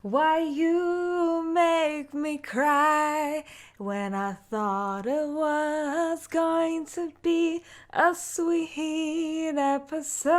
Why you make me cry when I thought it was going to be a sweet episode.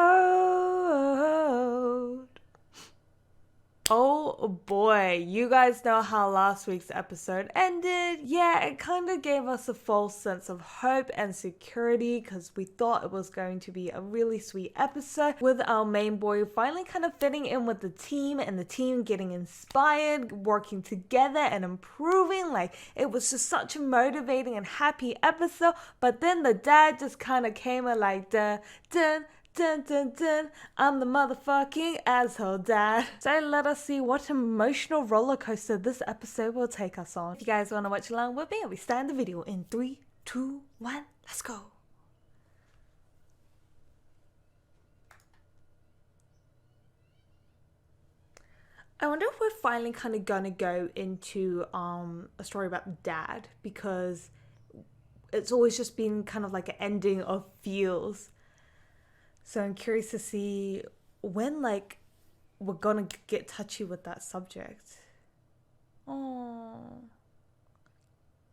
Oh boy, you guys know how last week's episode ended. Yeah, it kind of gave us a false sense of hope and security because we thought it was going to be a really sweet episode with our main boy finally kind of fitting in with the team and the team getting inspired, working together and improving. Like, it was just such a motivating and happy episode. But then the dad just kind of came in like, dun, dun, dun dun dun, I'm the motherfucking asshole dad. So let us see what emotional roller coaster this episode will take us on. If you guys want to watch along with me, I'll be starting the video in 3, 2, 1, let's go. I wonder if we're finally kind of gonna go into a story about dad, because it's always just been kind of like an ending of feels. So I'm curious to see when we're gonna get touchy with that subject. Oh,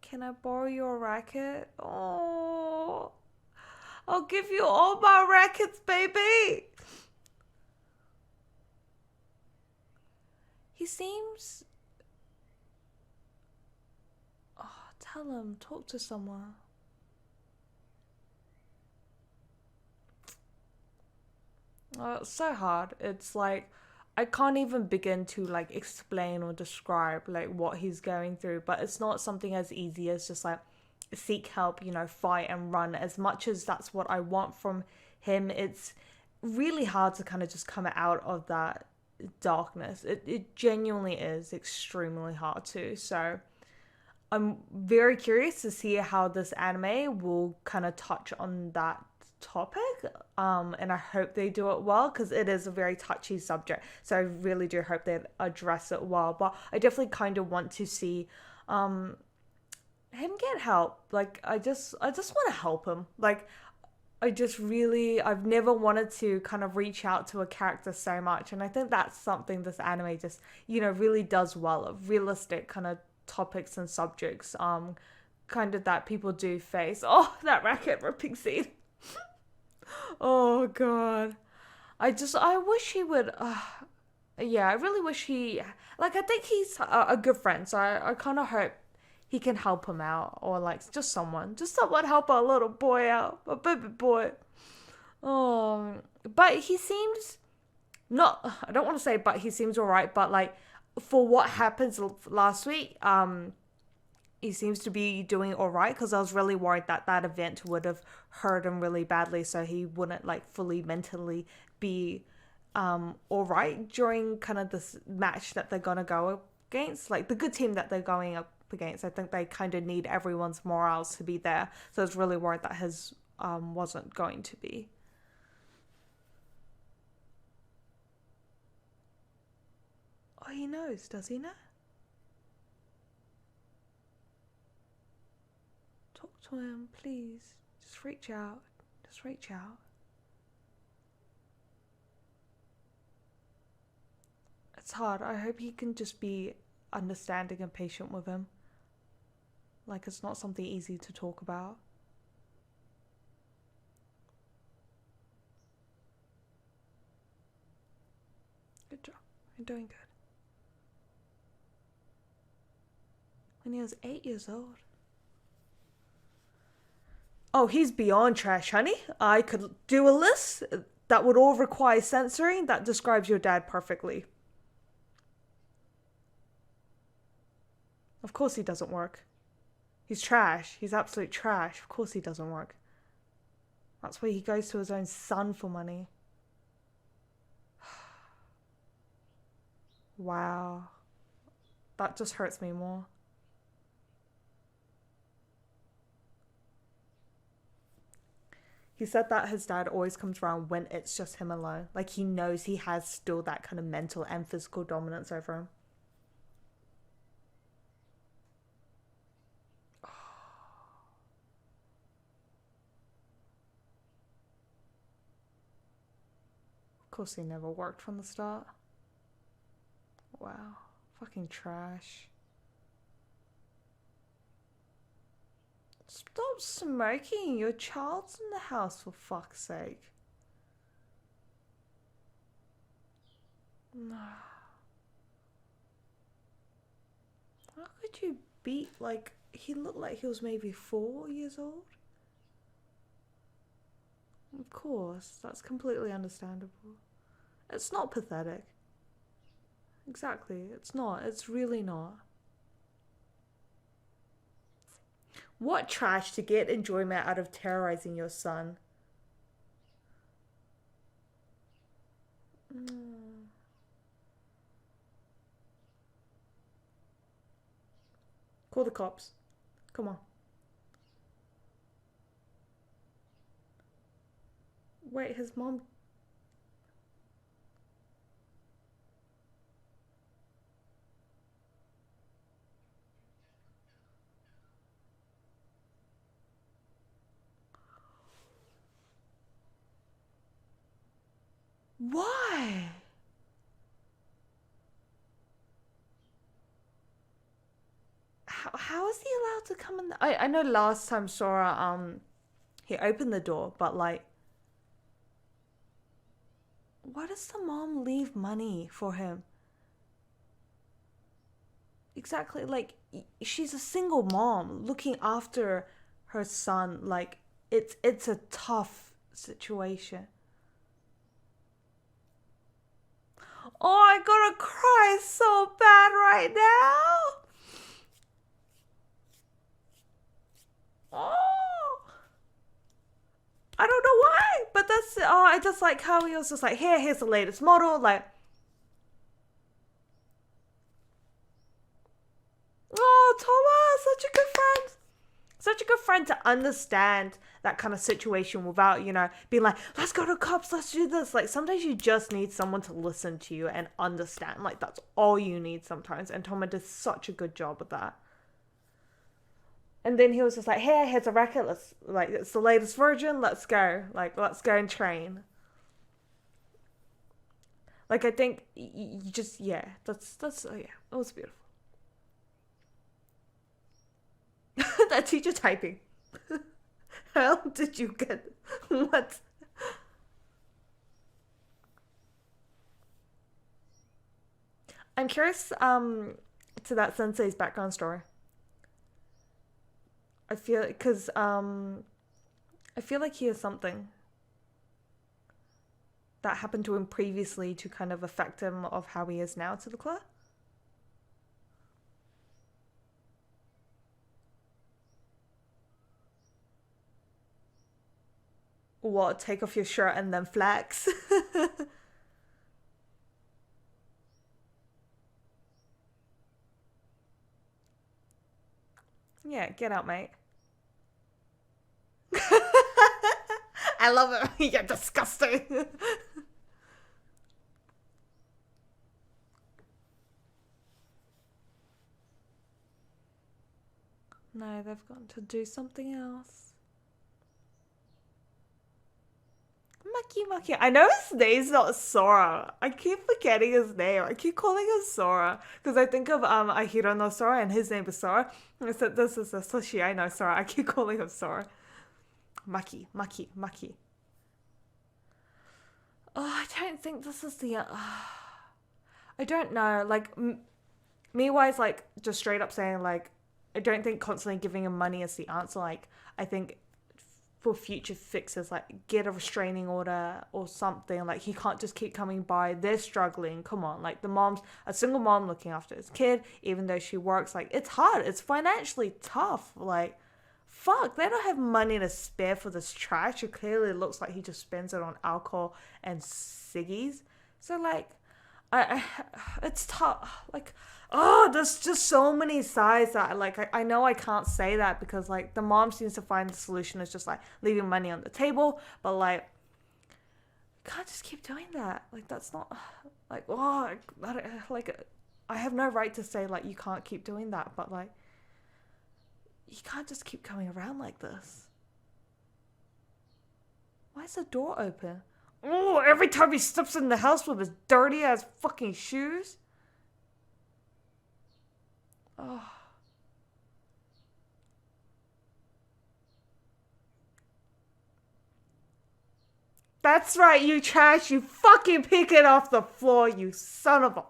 can I borrow your racket? Oh, I'll give you all my rackets, baby. He seems. Oh, tell him, talk to someone. It's so hard. It's like I can't even begin to like explain or describe like what he's going through, but it's not something as easy as just like seek help, fight and run. As much as that's what I want from him, it's really hard to kind of just come out of that darkness. It genuinely is extremely hard to. So I'm very curious to see how this anime will kind of touch on that topic, and I hope they do it well because it is a very touchy subject, so I really do hope they address it well. But I definitely kind of want to see him get help. Like, I just want to help him. Like, I've never wanted to kind of reach out to a character so much, and I think that's something this anime just really does well, of realistic kind of topics and subjects, kind of that people do face. Oh, that racket ripping scene. Oh god. I wish he would. Yeah, I really wish he. Like, I think he's a good friend, so I kind of hope he can help him out, or like just someone help our little boy out, a baby boy. Oh, but he seems not. I don't want to say, but he seems alright. But like, for what happens last week, he seems to be doing all right, because I was really worried that that event would have hurt him really badly, so he wouldn't like fully mentally be all right during kind of this match that they're gonna go against, like the good team that they're going up against. I think they kind of need everyone's morals to be there, so I was really worried that his wasn't going to be. Oh, he knows, does he know? Talk to him, please. Just reach out. Just reach out. It's hard. I hope he can just be understanding and patient with him. Like, it's not something easy to talk about. Good job. You're doing good. When he was 8 years old. Oh, he's beyond trash, honey. I could do a list that would all require censoring that describes your dad perfectly. Of course he doesn't work. He's trash. He's absolute trash. Of course he doesn't work. That's why he goes to his own son for money. Wow. That just hurts me more. He said that his dad always comes around when it's just him alone. Like, he knows he has still that kind of mental and physical dominance over him. Of course, he never worked from the start. Wow. Fucking trash. Stop smoking. Your child's in the house, for fuck's sake. No. How could you beat, like, he looked like he was maybe 4 years old? Of course, that's completely understandable. It's not pathetic. Exactly, it's not. It's really not. What trash to get enjoyment out of terrorizing your son? Call the cops. Come on. Wait, his mom... Why? How is he allowed to come in? I know last time Sora he opened the door, but like, why does the mom leave money for him? Exactly, like she's a single mom looking after her son. Like it's a tough situation. Oh, I gotta cry so bad right now. Oh, I don't know why, but that's I just like how he was just like, here's the latest model. Like, oh, Thomas, such a good friend. Such a good friend to understand that kind of situation without, being like, let's go to cops, let's do this. Like, sometimes you just need someone to listen to you and understand. Like, that's all you need sometimes. And Thomas did such a good job with that. And then he was just like, here's a record. Let's, like, it's the latest version. Let's go. Like, let's go and train. Like, I think you just, yeah, that's, oh yeah, it was beautiful. That teacher typing. How did you get what? I'm curious to that sensei's background story. I feel because I feel like he has something that happened to him previously to kind of affect him of how he is now to the class. What, take off your shirt and then flex? Yeah, get out, mate. I love it. You're disgusting. No, they've got to do something else. Maki. I know his name's not Sora. I keep forgetting his name. I keep calling him Sora because I think of Ahiro no Sora and his name is Sora. I said this is a Hoshiai no Sora. I keep calling him Sora. Maki. Oh, I don't think this is the. I don't know. Like me, wise, like just straight up saying like, I don't think constantly giving him money is the answer. Like I think for future fixes, like get a restraining order or something. Like he can't just keep coming by. They're struggling. Come on, like the mom's a single mom looking after his kid, even though she works. Like it's hard. It's financially tough. Like fuck, they don't have money to spare for this trash. It clearly looks like he just spends it on alcohol and ciggies. So like, I it's tough. Like, oh, there's just so many sides that like I know I can't say that because like the mom seems to find the solution is just like leaving money on the table, but like you can't just keep doing that. Like that's not like I have no right to say like you can't keep doing that, but like you can't just keep coming around like this. Why is the door open? Oh, every time he steps in the house with his dirty ass fucking shoes. Oh, that's right, you trash. You fucking pick it off the floor, you son of a.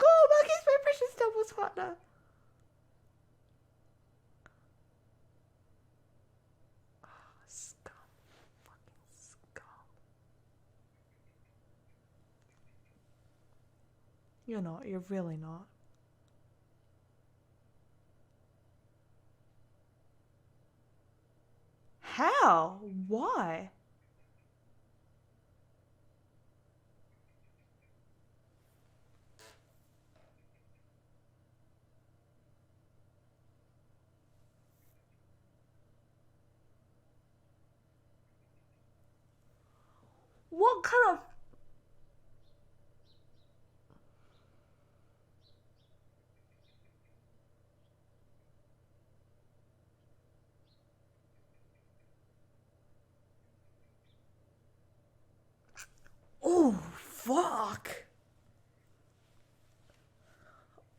Oh, Maggie's my precious doubles partner. Scum. Fucking scum. You're not. You're really not. How? Why? What kind of. Oh, fuck.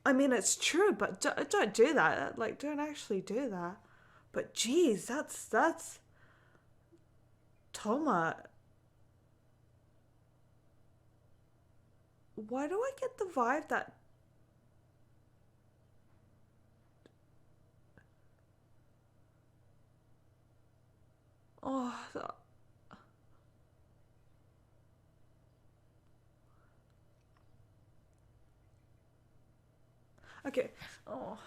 I mean, it's true, but don't do that. Like, don't actually do that. But geez, that's Toma. Why do I get the vibe that? Oh, okay. Oh,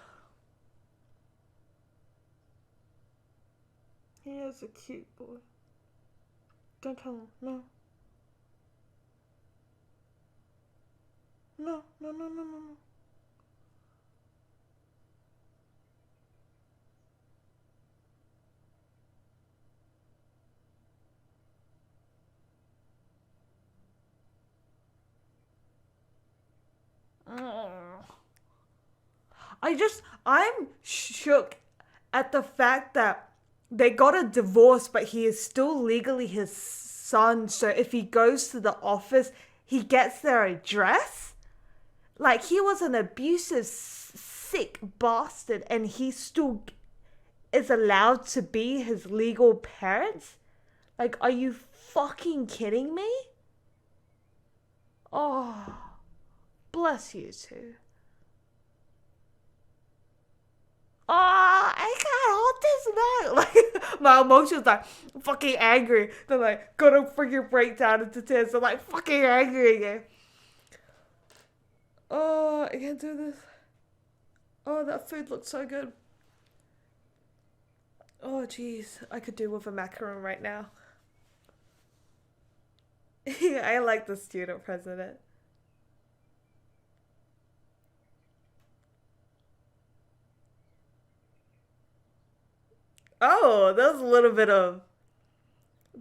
he is a cute boy. Don't tell him. No. No, no, no, no, no, no. Oh. I'm shook at the fact that they got a divorce, but he is still legally his son. So if he goes to the office, he gets their address. Like, he was an abusive, sick bastard, and he still is allowed to be his legal parents. Like, are you fucking kidding me? Oh, bless you two. Oh, I can't hold this back. Like, my emotions are fucking angry. They're like, gonna freaking break down into tears. They're like, fucking angry again. Oh, I can't do this. Oh, that food looks so good. Oh, jeez. I could do with a macaron right now. I like the student president. Oh, there's a little bit of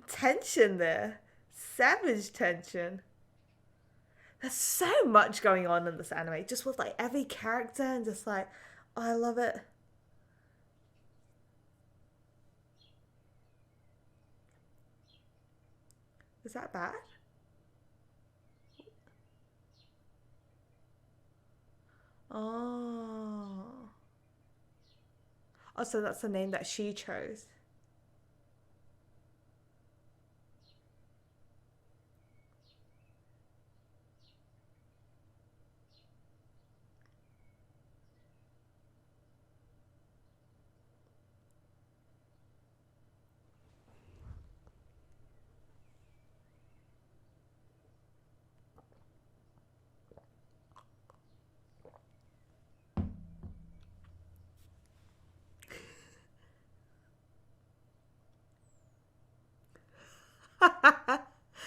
tension there. Savage tension. There's so much going on in this anime, just with like every character and just like, oh, I love it. Is that bad? Oh. Oh, so that's the name that she chose.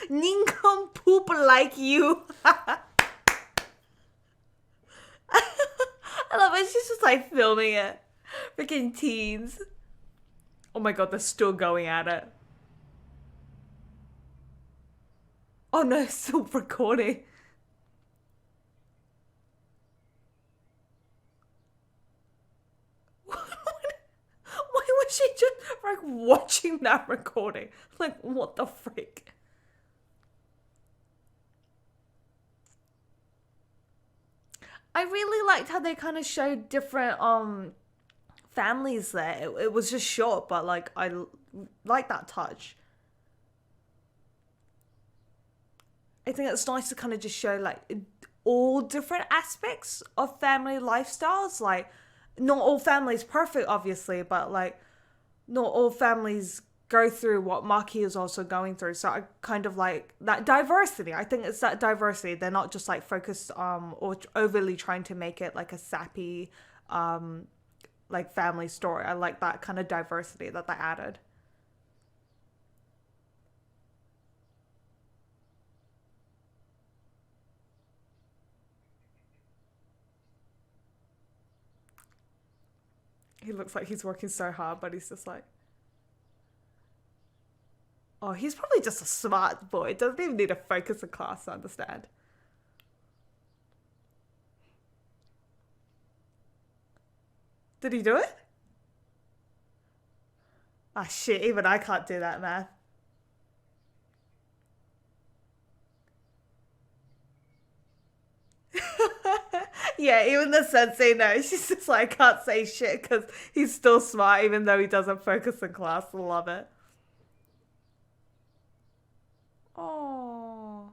Nincompoop like you. I love it. She's just like filming it. Freaking teens. Oh my god, they're still going at it. Oh no, it's still recording. Why was she just like watching that recording? Like, what the freak? I really liked how they kind of showed different families there. It was just short, but like like that touch. I think it's nice to kind of just show like all different aspects of family lifestyles. Like, not all families perfect, obviously, but like not all families go through what Maki is also going through. So I kind of like that diversity. I think it's that diversity. They're not just like focused or overly trying to make it like a sappy like family story. I like that kind of diversity that they added. He looks like he's working so hard, but he's just like, oh, he's probably just a smart boy. Doesn't even need to focus in class to understand. Did he do it? Ah, shit, even I can't do that math. Yeah, even the sensei knows. She's just like, can't say shit because he's still smart even though he doesn't focus in class. Love it. Oh.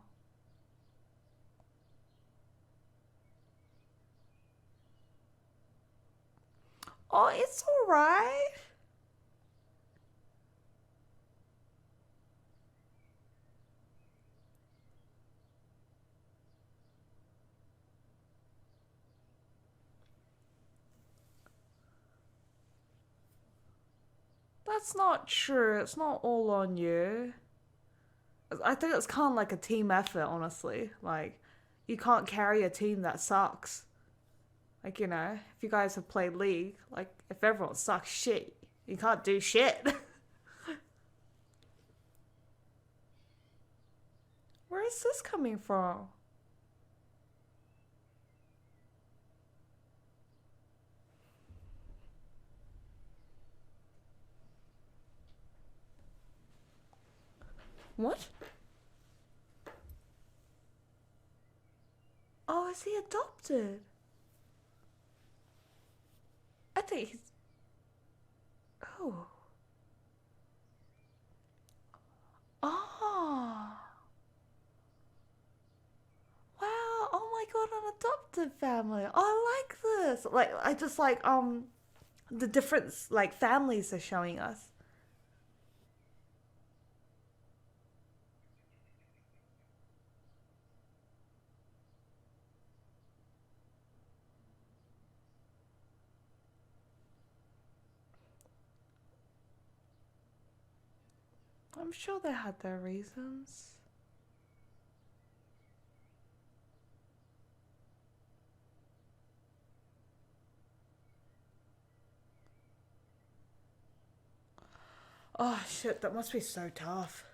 Oh, it's alright. That's not true. It's not all on you. I think it's kind of like a team effort, honestly. Like, you can't carry a team that sucks. Like, if you guys have played League, like, if everyone sucks shit, you can't do shit. Where is this coming from? What? Oh, is he adopted? I think he's. Oh. Oh. Wow. Oh my god, an adopted family. Oh, I like this. Like, I just like, the different, like, families they're showing us. I'm sure they had their reasons. Oh shit, that must be so tough.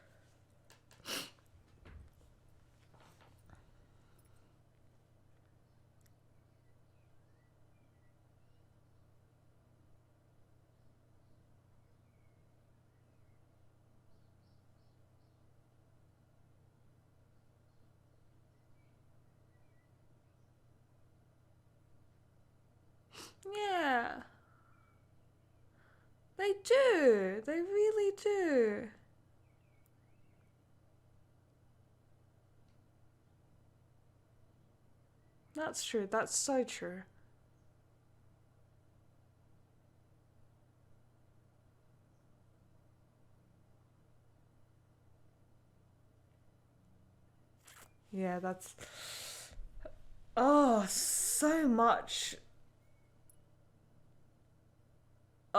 Yeah, they do. They really do. That's true. That's so true. Yeah, that's. Oh, so much.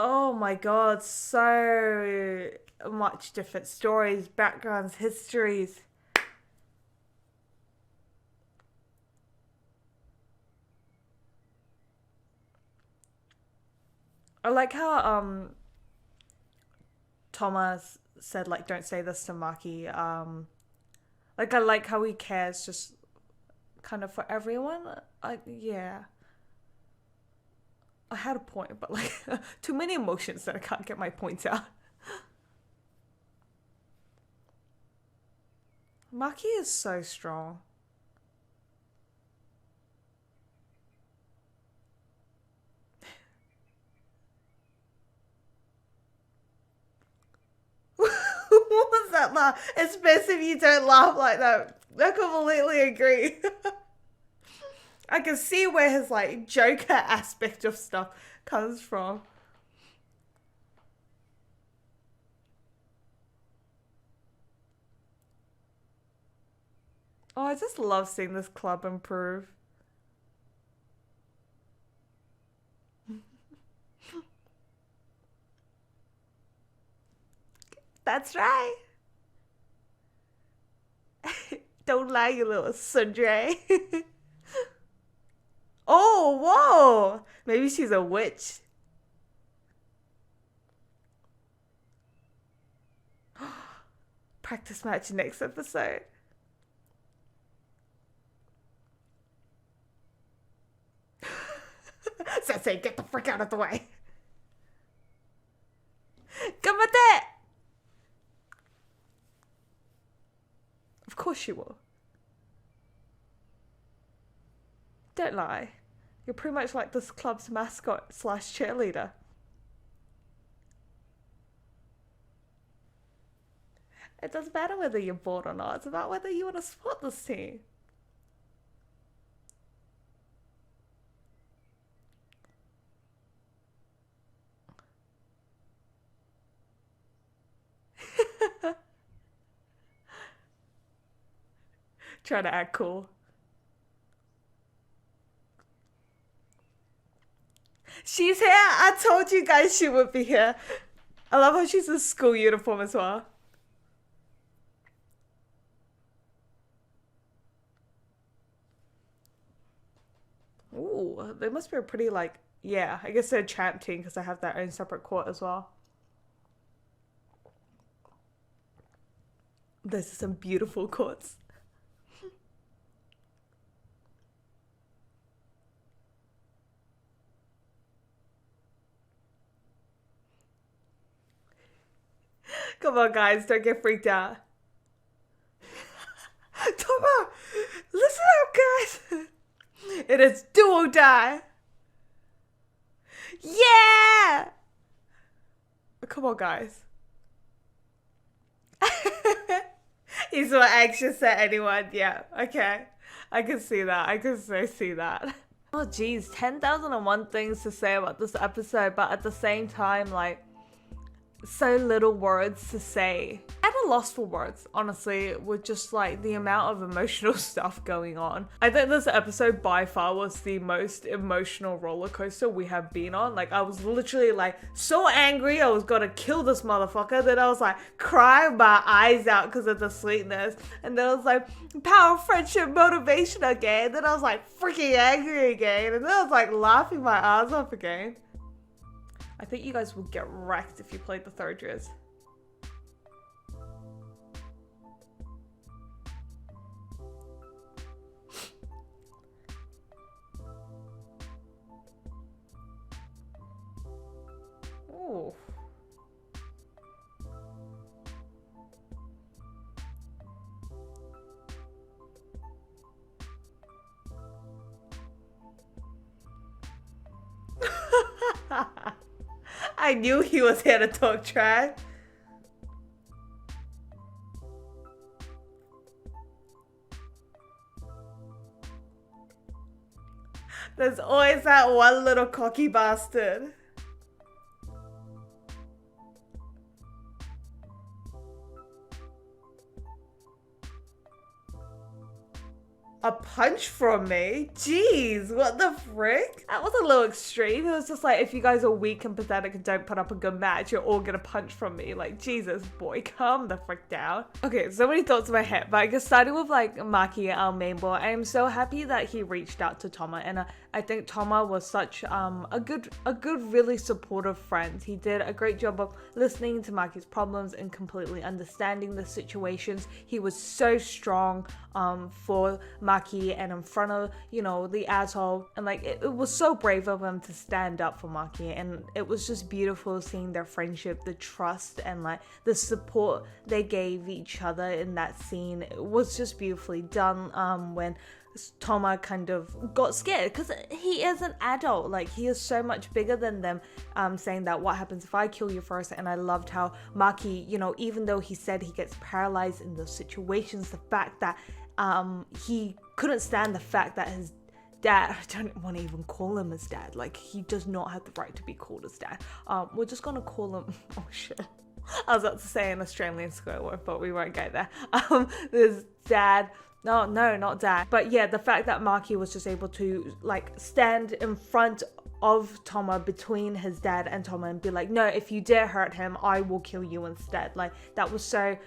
Oh my god, so much different stories, backgrounds, histories. I like how Thomas said like don't say this to Maki. Like I like how he cares just kind of for everyone. Yeah. I had a point, but like too many emotions that I can't get my points out. Maki is so strong. other. Especially if you don't laugh like that. I completely agree. I can see where his like Joker aspect of stuff comes from. Oh, I just love seeing this club improve. That's right. Don't lie, you little sundre. Oh, whoa. Maybe she's a witch. Practice match next episode. Sensei, get the frick out of the way. Gamate! Of course you will. Don't lie. You're pretty much like this club's mascot slash cheerleader. It doesn't matter whether you're bored or not. It's about whether you want to support this team. Trying to act cool. She's here. I told you guys she would be here. I love how she's in school uniform as well. Ooh, they must be a pretty like, yeah, I guess they're a champ team because they have their own separate court as well. Those are some beautiful courts. Come on, guys, don't get freaked out. Toma, listen up, guys. It is do or die. Yeah! Come on, guys. He's more anxious than anyone. Yeah, okay. I can see that. I can so see that. Oh, geez. 10,001 things to say about this episode, but at the same time, like, so little words to say. At a loss for words, honestly, with just like the amount of emotional stuff going on. I think this episode by far was the most emotional roller coaster we have been on. Like, I was literally like so angry I was gonna kill this motherfucker. Then I was like crying my eyes out because of the sweetness. And then I was like, power, friendship, motivation again. Then I was like freaking angry again. And then I was like laughing my ass off again. I think you guys would get wrecked if you played the third Driz. Ooh. I knew he was here to talk trash. There's always that one little cocky bastard. A punch from me? Jeez, what the frick? That was a little extreme. It was just like, if you guys are weak and pathetic and don't put up a good match, you're all gonna punch from me. Like, Jesus, boy, calm the frick down. Okay, so many thoughts in my head, but I guess starting with like Maki, our main boy, I am so happy that he reached out to Toma, and I think Toma was such a good, really supportive friend. He did a great job of listening to Maki's problems and completely understanding the situations. He was so strong for Maki and in front of, you know, the asshole, and like it was so brave of him to stand up for Maki, and it was just beautiful seeing their friendship, the trust, and like the support they gave each other in that scene. It was just beautifully done. When Toma kind of got scared because he is an adult. Like, he is so much bigger than them, saying that what happens if I kill you first. And I loved how Maki, you know, even though he said he gets paralyzed in those situations, the fact that he couldn't stand the fact that his dad, I don't want to even call him his dad, like, he does not have the right to be called his dad. We're just gonna call him, oh shit, I was about to say an Australian swear word, but we won't go there. His dad, no, not dad, but yeah, the fact that Maki was just able to like stand in front of Toma, between his dad and Toma, and be like, no, if you dare hurt him, I will kill you instead. Like, that was so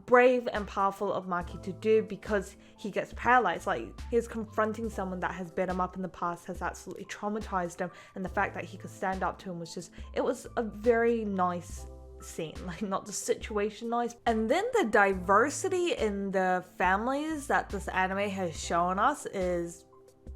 brave and powerful of Maki to do, because he gets paralyzed. Like, he's confronting someone that has beat him up in the past, has absolutely traumatized him, and the fact that he could stand up to him was just, it was a very nice scene. Like, not the situation nice. And then the diversity in the families that this anime has shown us is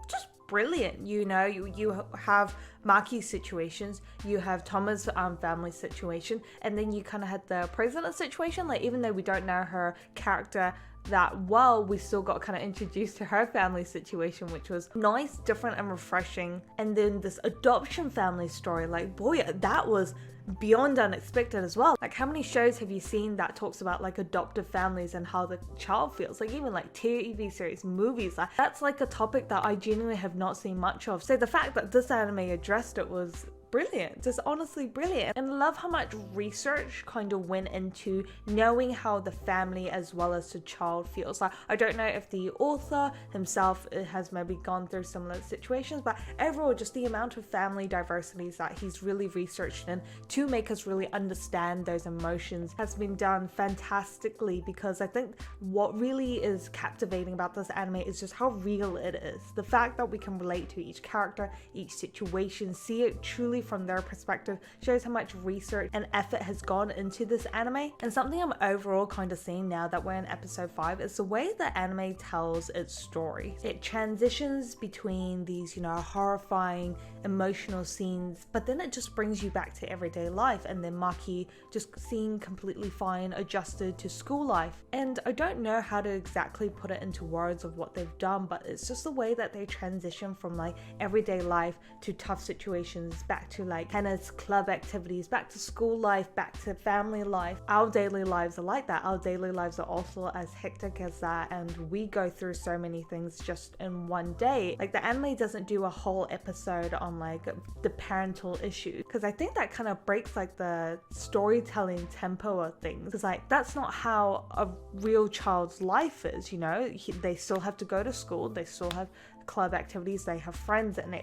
just brilliant. You know, you have Maki's situations, you have Toma's family situation, and then you kind of had the president situation. Like, even though we don't know her character that well, we still got kind of introduced to her family situation, which was nice, different, and refreshing. And then this adoption family story, like, boy, that was beyond unexpected as well. Like, how many shows have you seen that talks about like adoptive families and how the child feels? Like, even like TV series, movies, like, that's like a topic that I genuinely have not seen much of. So the fact that this anime addressed it was brilliant, just honestly brilliant. And I love how much research kind of went into knowing how the family as well as the child feels. Like, I don't know if the author himself has maybe gone through similar situations, but overall, just the amount of family diversities that he's really researched in to make us really understand those emotions has been done fantastically. Because I think what really is captivating about this anime is just how real it is. The fact that we can relate to each character, each situation, see it truly from their perspective, shows how much research and effort has gone into this anime. And something I'm overall kind of seeing now that we're in episode 5 is the way the anime tells its story. It transitions between these, you know, horrifying emotional scenes, but then it just brings you back to everyday life, and then Maki just seeing completely fine, adjusted to school life. And I don't know how to exactly put it into words of what they've done, but it's just the way that they transition from like everyday life to tough situations, back to like Hannah's club activities, back to school life, back to family life. Our daily lives are like that. Our daily lives are also as hectic as that, and we go through so many things just in one day. Like, the anime doesn't do a whole episode on like the parental issue, because I think that kind of breaks like the storytelling tempo of things, because like that's not how a real child's life is, you know. They still have to go to school, they still have club activities, they have friends, and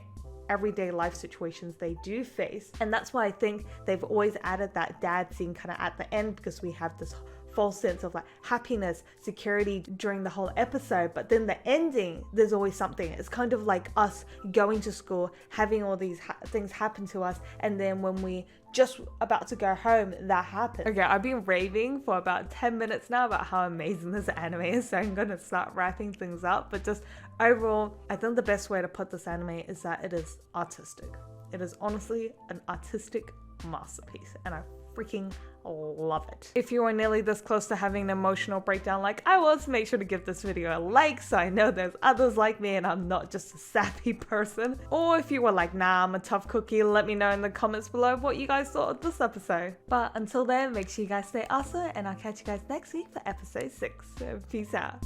everyday life situations they do face. And that's why I think they've always added that dad scene kind of at the end, because we have this false sense of like happiness, security during the whole episode, but then the ending, there's always something. It's kind of like us going to school, having all these things happen to us, and then when we just about to go home, that happens. Okay, I've been raving for about 10 minutes now about how amazing this anime is, so I'm gonna start wrapping things up. But just overall, I think the best way to put this anime is that it is artistic. It is honestly an artistic masterpiece, and I freaking love it. If you are nearly this close to having an emotional breakdown like I was, make sure to give this video a like so I know there's others like me and I'm not just a sappy person. Or if you were like, nah, I'm a tough cookie, let me know in the comments below what you guys thought of this episode. But until then, make sure you guys stay awesome, and I'll catch you guys next week for episode 6. So peace out.